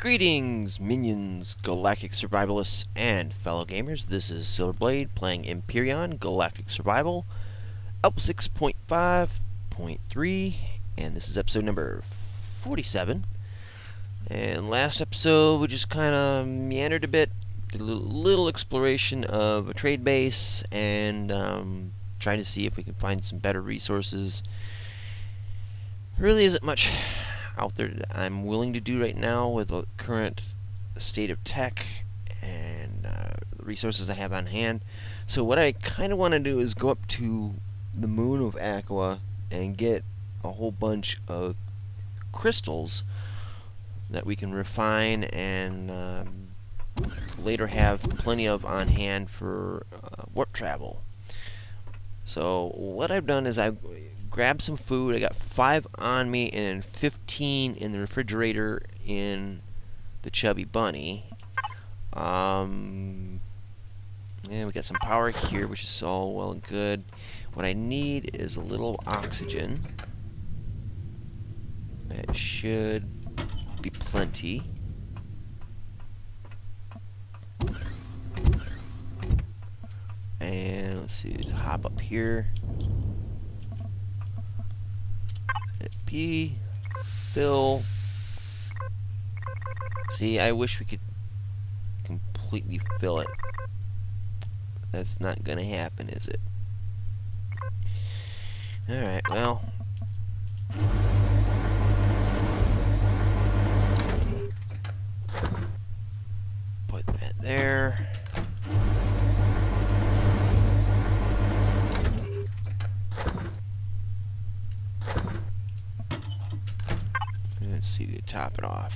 Greetings, minions, galactic survivalists, and fellow gamers. This is Silverblade playing Empyrion Galactic Survival, Alpha 6.5.3, and this is episode number 47. And last episode, we just kind of meandered a bit, did a little exploration of a trade base, and trying to see if we can find some better resources. There really isn't much out there that I'm willing to do right now with the current state of tech and the resources I have on hand. So what I kind of want to do is go up to the moon of Aqua and get a whole bunch of crystals that we can refine and later have plenty of on hand for warp travel. So what I've done is I've grabbed some food. I got 5 on me and 15 in the refrigerator in the Chubby Bunny. And we got some power here, which is all well and good. What I need is a little oxygen. That should be plenty. And let's see, let's hop up here. P, fill. See, I wish we could completely fill it. That's not gonna happen, is it? Alright, well. Put that there. Let's see, to top it off.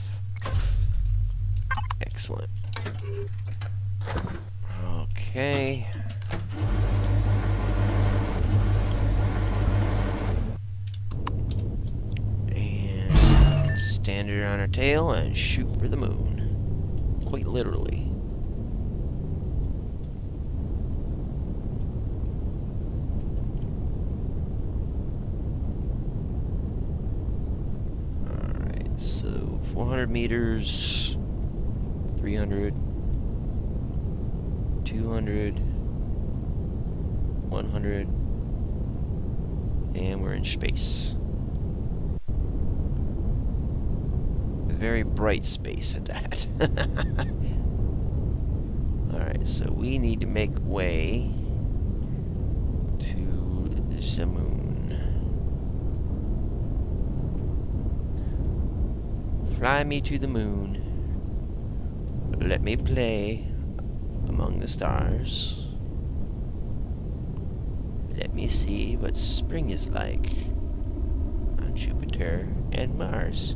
Excellent. Okay. And stand it on our tail and shoot for the moon. Quite literally. So 400 meters, 300, 200, 100, and we're in space. A very bright space at that. Alright, so we need to make way to the moon. Fly me to the moon. Let me play among the stars. Let me see what spring is like on Jupiter and Mars.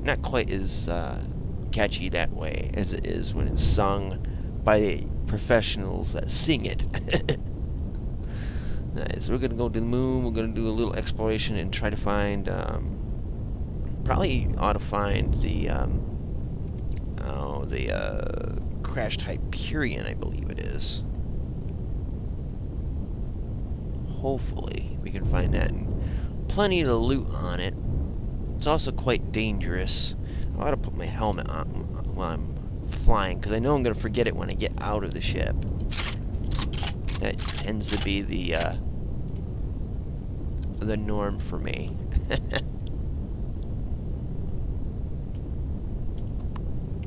Not quite as catchy that way as it is when it's sung by the professionals that sing it. Nice. So we're gonna go to the moon. We're gonna do a little exploration and try to find. Probably ought to find the crashed Empyrion, I believe it is. Hopefully we can find that. And plenty of loot on it. It's also quite dangerous. I ought to put my helmet on while I'm flying, because I know I'm going to forget it when I get out of the ship. That tends to be the norm for me.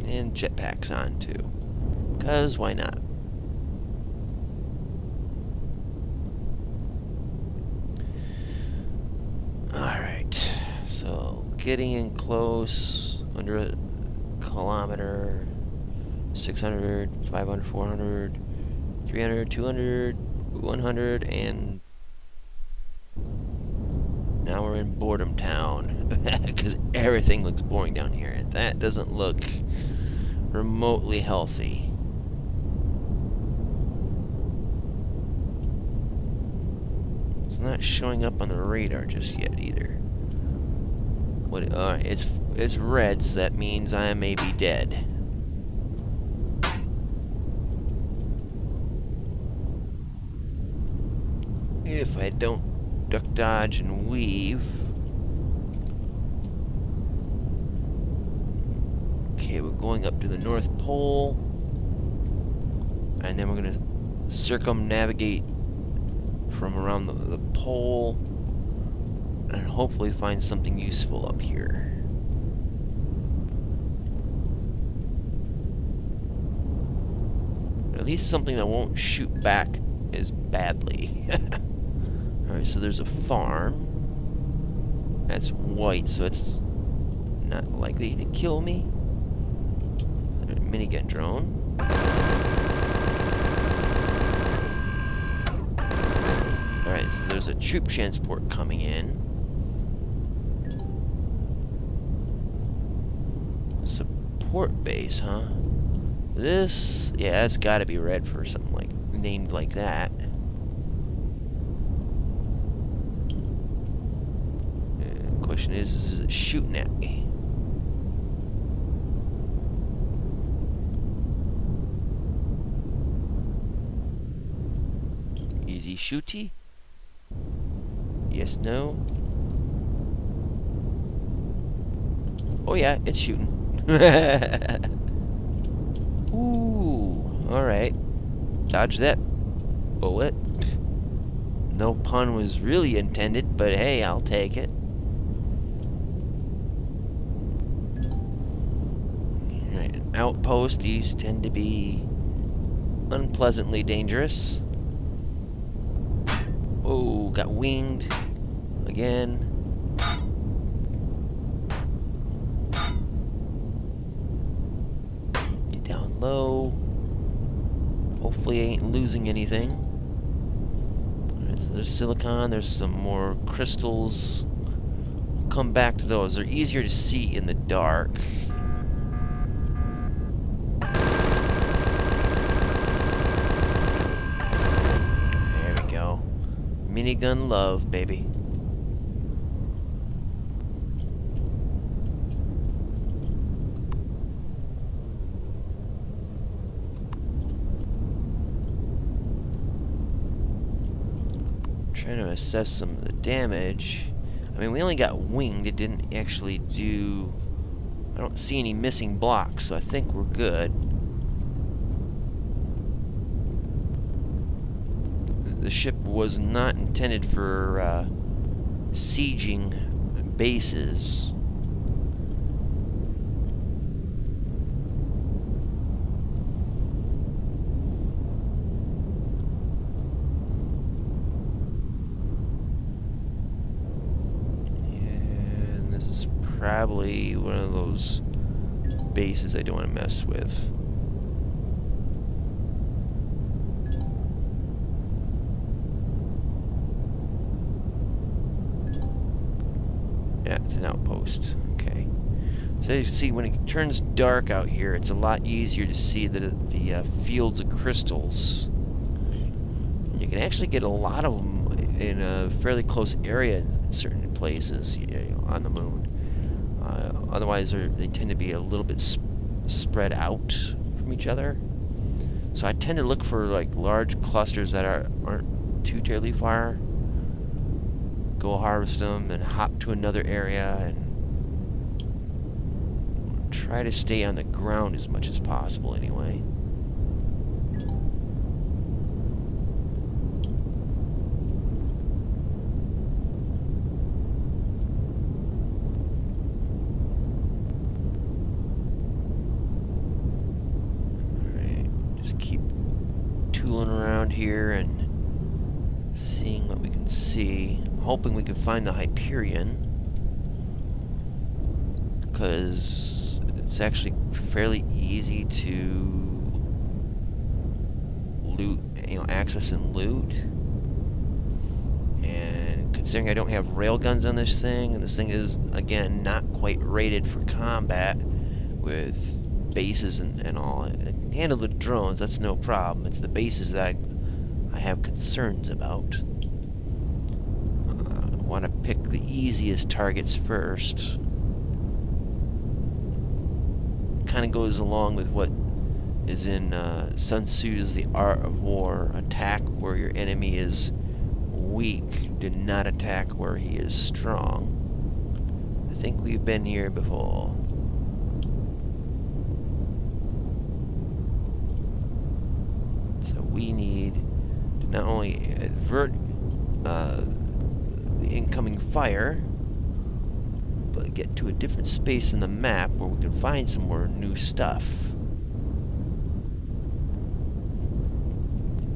And jetpacks on too, cause why not? Alright, so getting in close, under a kilometer, 600, 500, 400, 300, 200, 100, and now we're in Boredom Town, because everything looks boring down here, and that doesn't look remotely healthy. It's not showing up on the radar just yet either. What? It's red, so that means I may be dead. If I don't duck, dodge, and weave. Okay, we're going up to the North Pole, and then we're gonna circumnavigate from around the pole and hopefully find something useful up here. At least something that won't shoot back as badly. Alright, so there's a farm. That's white, so it's not likely to kill me. There's a minigun drone. Alright, so there's a troop transport coming in. Support base, huh? This, yeah, that's gotta be red for something like named like that. And the question is it shooting at me? Easy shooty? Yes, no? Oh yeah, it's shooting. Ooh, alright. Dodge that bullet. No pun was really intended, but hey, I'll take it. Alright, an outpost. These tend to be unpleasantly dangerous. Oh, got winged again. Get down low. Hopefully I ain't losing anything. Alright, so there's silicon, there's some more crystals. We'll come back to those. They're easier to see in the dark. There we go. Minigun love, baby. Trying to assess some of the damage. I mean, we only got winged. It didn't actually do... I don't see any missing blocks, so I think we're good. The ship was not intended for sieging bases. And this is probably one of those bases I don't want to mess with. Yeah, it's an outpost. Okay. So as you can see, when it turns dark out here, it's a lot easier to see the fields of crystals. You can actually get a lot of them in a fairly close area in certain places, you know, on the moon. Otherwise, they tend to be a little bit spread out from each other. So I tend to look for like large clusters that aren't too terribly far. Go harvest them and hop to another area and try to stay on the ground as much as possible anyway. Alright, just keep tooling around here and seeing what we can see. Hoping we can find the Empyrion, because it's actually fairly easy to loot, you know, access and loot. And considering I don't have railguns on this thing, and this thing is again not quite rated for combat with bases and all, I can handle the drones. That's no problem. It's the bases that I have concerns about. Want to pick the easiest targets first. Kind of goes along with what is in Sun Tzu's The Art of War. Attack where your enemy is weak. Do not attack where he is strong. I think we've been here before. we need to not only avert the incoming fire, but get to a different space in the map where we can find some more new stuff.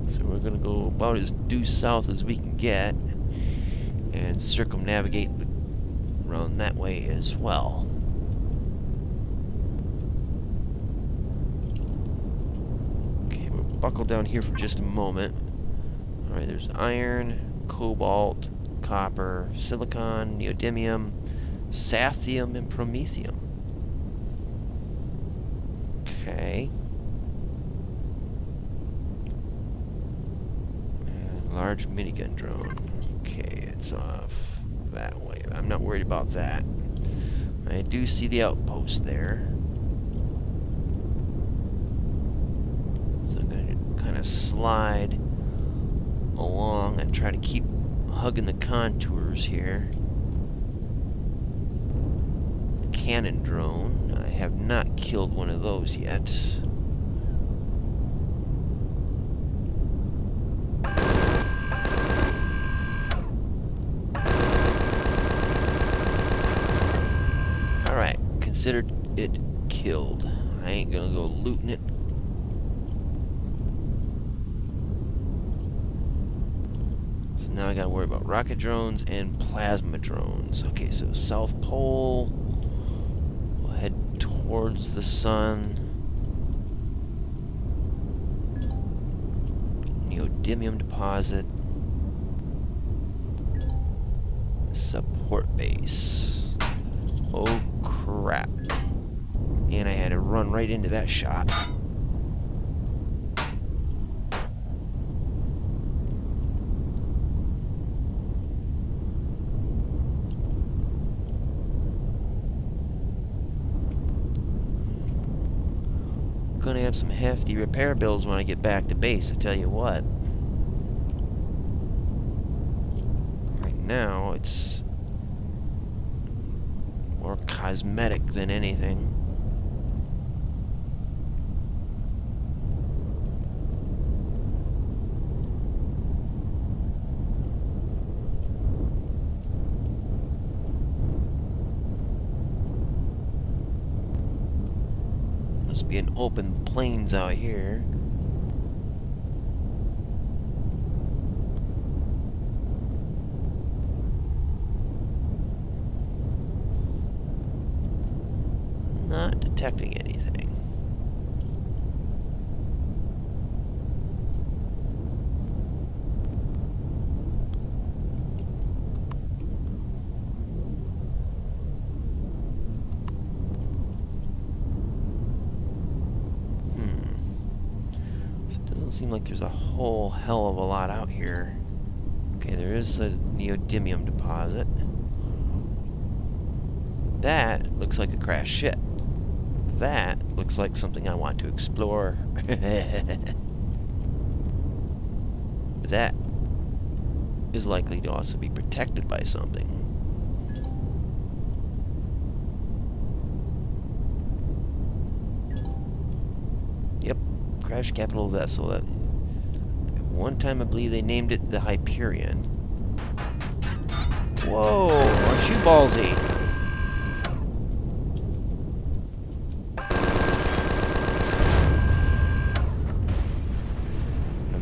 So we're going to go about as due south as we can get and circumnavigate around that way as well. Okay, we'll buckle down here for just a moment. Alright, there's iron, cobalt, copper, silicon, neodymium, sathium, and promethium. Okay. Large minigun drone. Okay, it's off that way. I'm not worried about that. I do see the outpost there. So I'm going to kind of slide along and try to keep hugging the contours here. Cannon drone. I have not killed one of those yet. Alright, considered it killed. I ain't gonna go looting it. So now I gotta worry about rocket drones and plasma drones. Okay, so South Pole. We'll head towards the sun. Neodymium deposit. Support base. Oh crap. And I had to run right into that shot. Gonna have some hefty repair bills when I get back to base, I tell you what. Right now, it's more cosmetic than anything. Must be an open plains out here. Not detecting anything. So it doesn't seem like there's a whole hell of a lot out here. Okay, there is a neodymium deposit. That looks like a crashed ship. That looks like something I want to explore. That is likely to also be protected by something. Yep, crash capital vessel. That, at one time I believe they named it the Empyrion. Whoa, aren't you ballsy?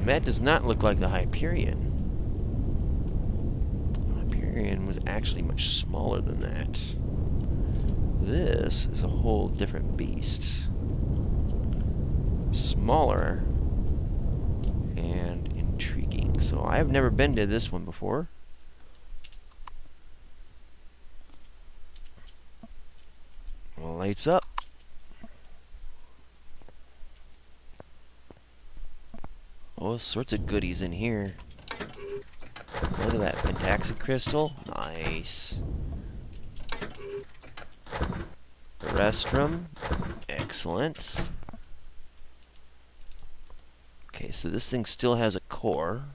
That does not look like the Empyrion. Empyrion was actually much smaller than that. This is a whole different beast. Smaller and intriguing. So I've never been to this one before. Lights up. All sorts of goodies in here. Look at that pentaxid crystal. Nice. Restroom. Excellent. Okay, so this thing still has a core.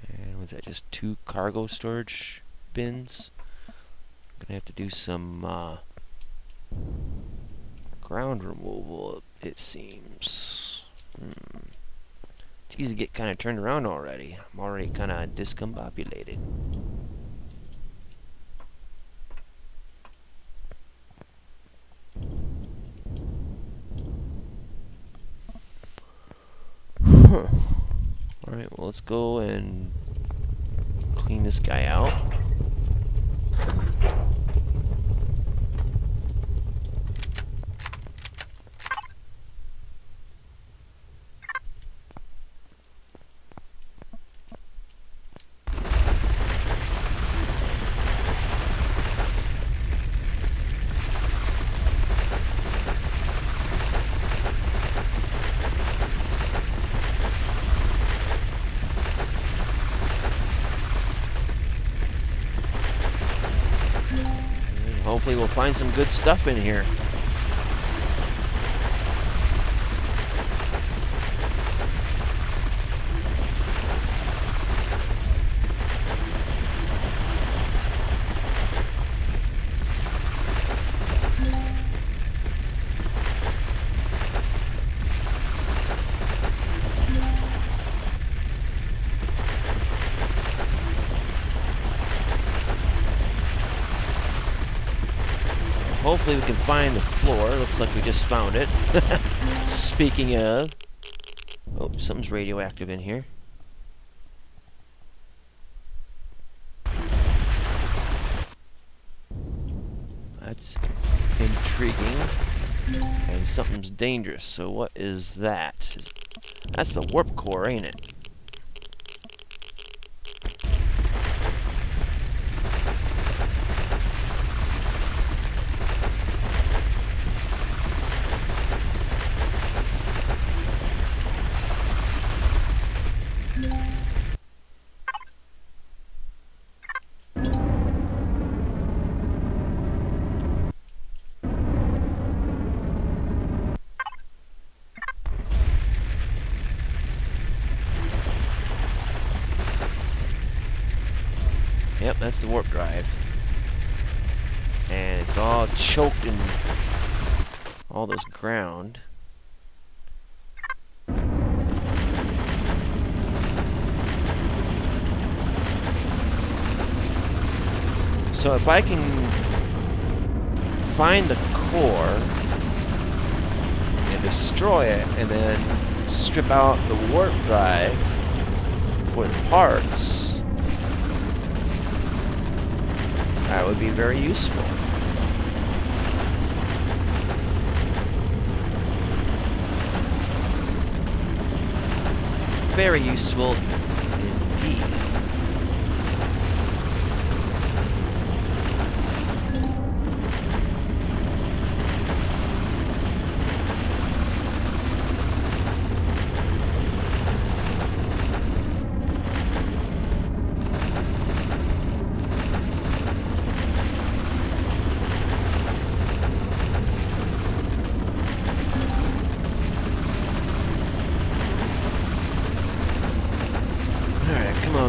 And was that just 2 cargo storage bins? I'm gonna have to do some ground removal, it seems. It's easy to get kind of turned around already. I'm already kind of discombobulated. Huh. Alright, well, let's go and clean this guy out. Hopefully we'll find some good stuff in here. Hopefully we can find the floor. Looks like we just found it. Speaking of... Oh, something's radioactive in here. That's intriguing. And something's dangerous. So what is that? That's the warp core, ain't it? Yep, that's the warp drive. And it's all choked in all this ground. So if I can find the core and destroy it and then strip out the warp drive for the parts, that would be very useful. Very useful indeed.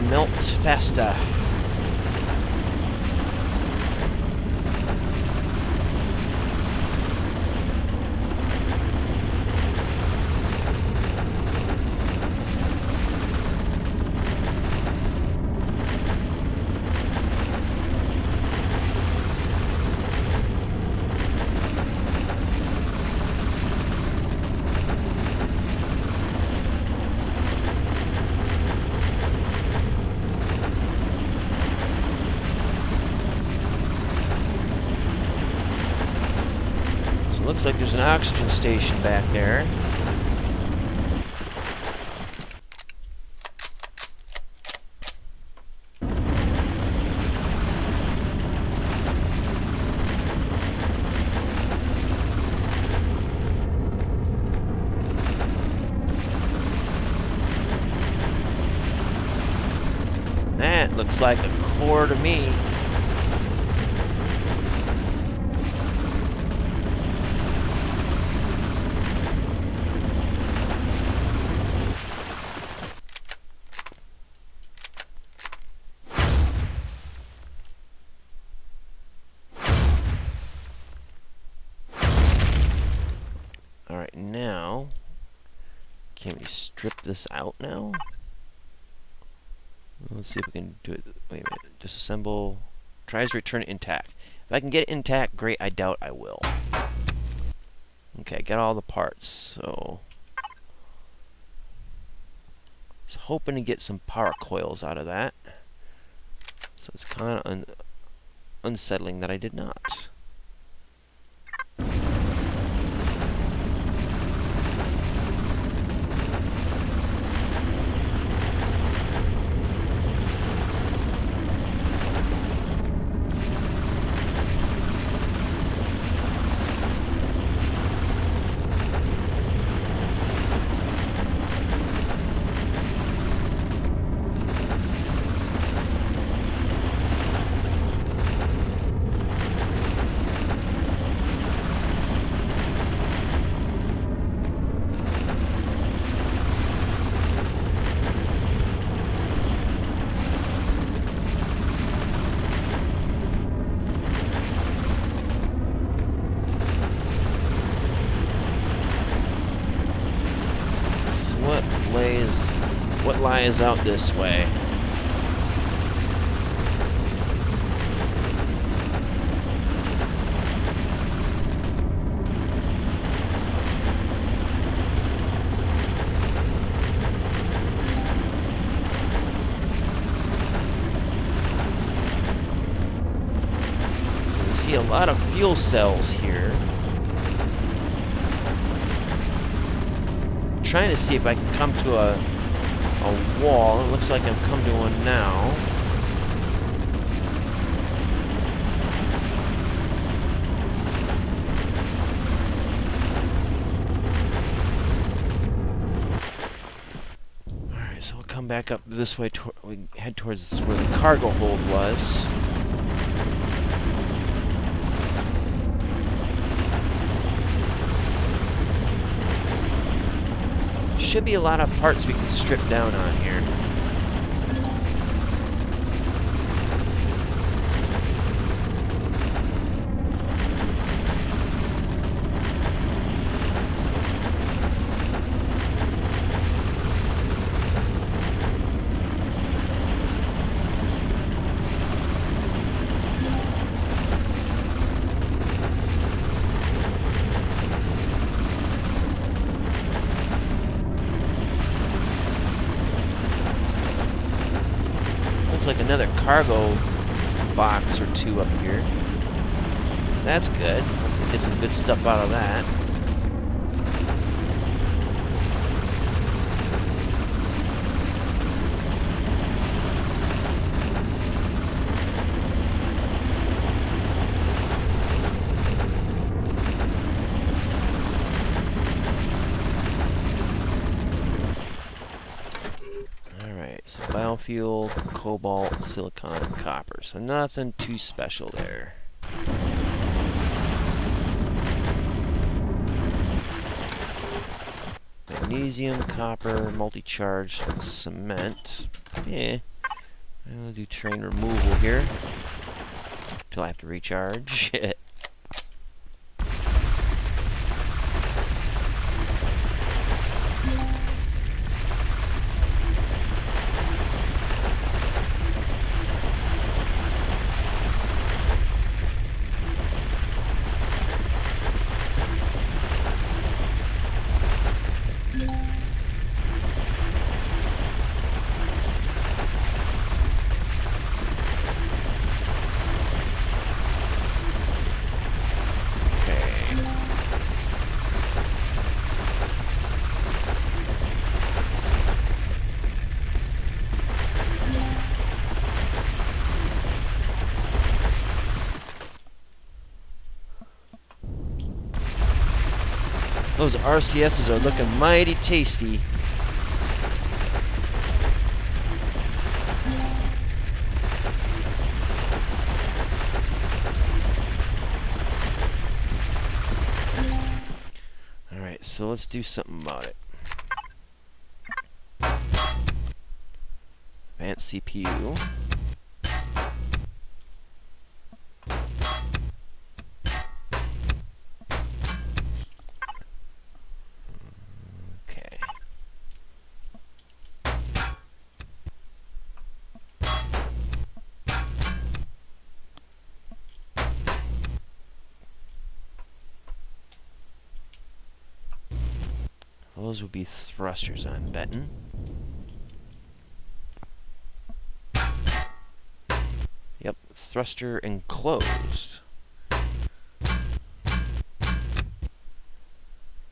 Melt faster. Looks like there's an oxygen station back there. That looks like a core to me. Can we strip this out now? Let's see if we can do it. Wait a minute. Disassemble. Tries to return it intact. If I can get it intact, great. I doubt I will. Okay, got all the parts. So, I was hoping to get some power coils out of that. So it's kind of unsettling that I did not. What lies out this way? So we see a lot of fuel cells here. Trying to see if I can come to a wall. It looks like I've come to one now. Alright, so we'll come back up this way. We head towards where the cargo hold was. Should be a lot of parts we can strip down on here. Like another cargo box or two up here. So that's good. Hopefully get some good stuff out of that. Biofuel, cobalt, silicon, and copper. So nothing too special there. Magnesium, copper, multi-charge, cement. Yeah. I'm gonna do train removal here. Until I have to recharge. Those RCSs are looking mighty tasty. Alright, so let's do something about it. Advanced CPU. those would be thrusters, I'm betting. Yep, thruster enclosed.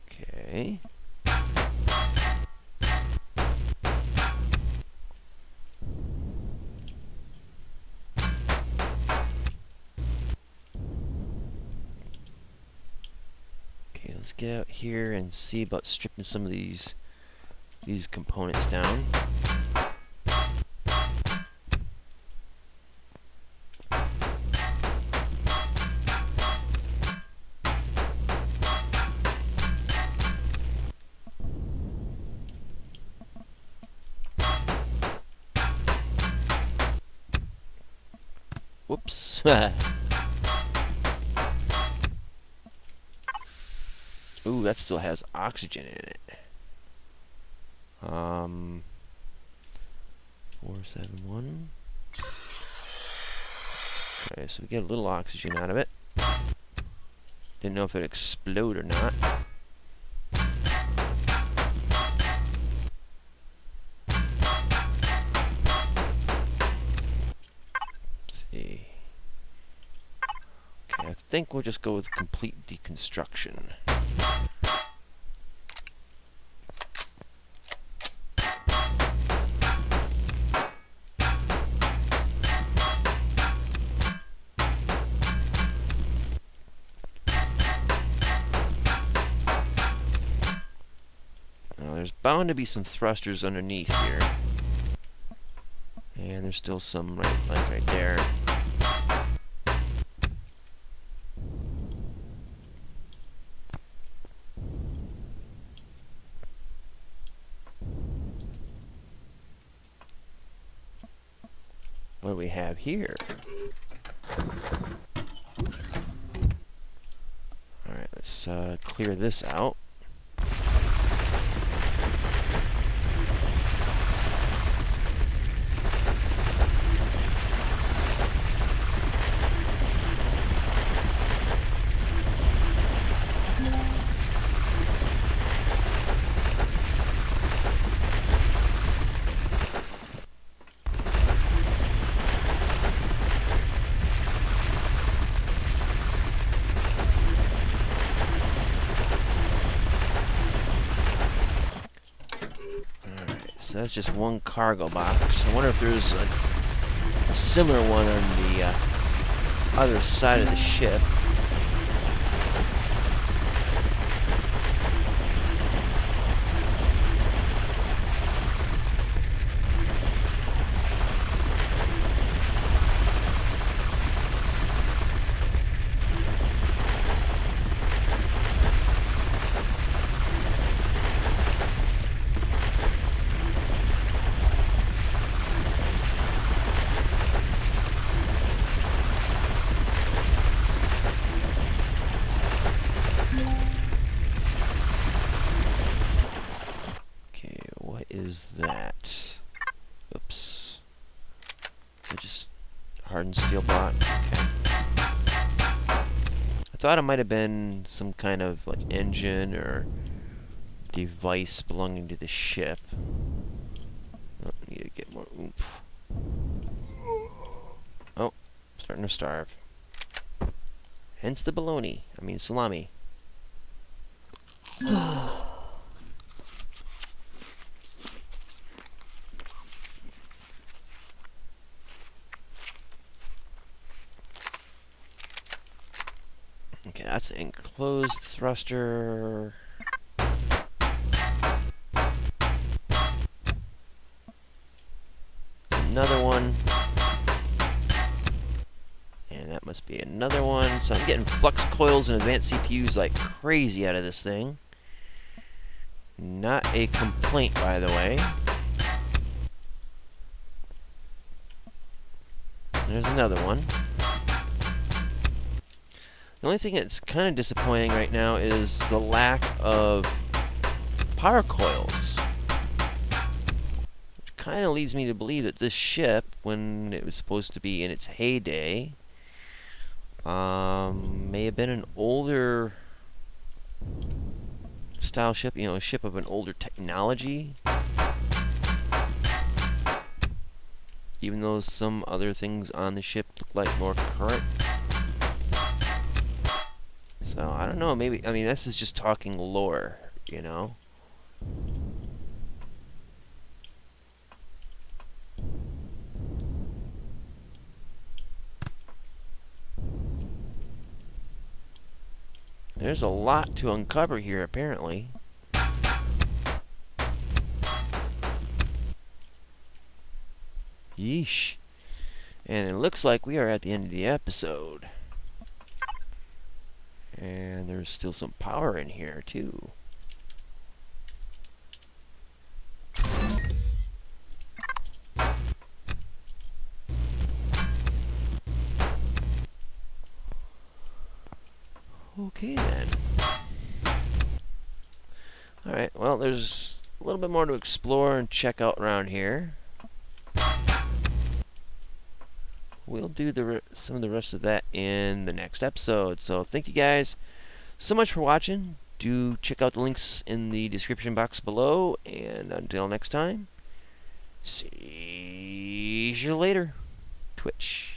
Okay. Okay, let's get out here and see about stripping some of these components down. Whoops. Ooh, that still has oxygen in it. 471. Okay, so we get a little oxygen out of it. Didn't know if it'd explode or not. Let's see. Okay, I think we'll just go with complete deconstruction. There's bound to be some thrusters underneath here. And there's still some right there. What do we have here? Alright, let's clear this out. So that's just one cargo box. I wonder if there's a similar one on the other side of the ship. Is that? Oops. Just hardened steel block. Okay. I thought it might have been some kind of like engine or device belonging to the ship. Oh, need to get more oomph. Oh, starting to starve. Hence the bologna. I mean salami. Okay, that's an enclosed thruster. Another one. And that must be another one. So I'm getting flux coils and advanced CPUs like crazy out of this thing. Not a complaint, by the way. There's another one. The only thing that's kind of disappointing right now is the lack of power coils. Which kind of leads me to believe that this ship, when it was supposed to be in its heyday, may have been an older style ship, you know, a ship of an older technology. Even though some other things on the ship look like more current. So, I don't know, maybe, I mean, this is just talking lore, you know? There's a lot to uncover here, apparently. Yeesh. And it looks like we are at the end of the episode. And there's still some power in here, too. Okay, then. Alright, well, there's a little bit more to explore and check out around here. We'll do some of the rest of that in the next episode. So thank you guys so much for watching. Do check out the links in the description box below. And until next time, see you later. Twitch.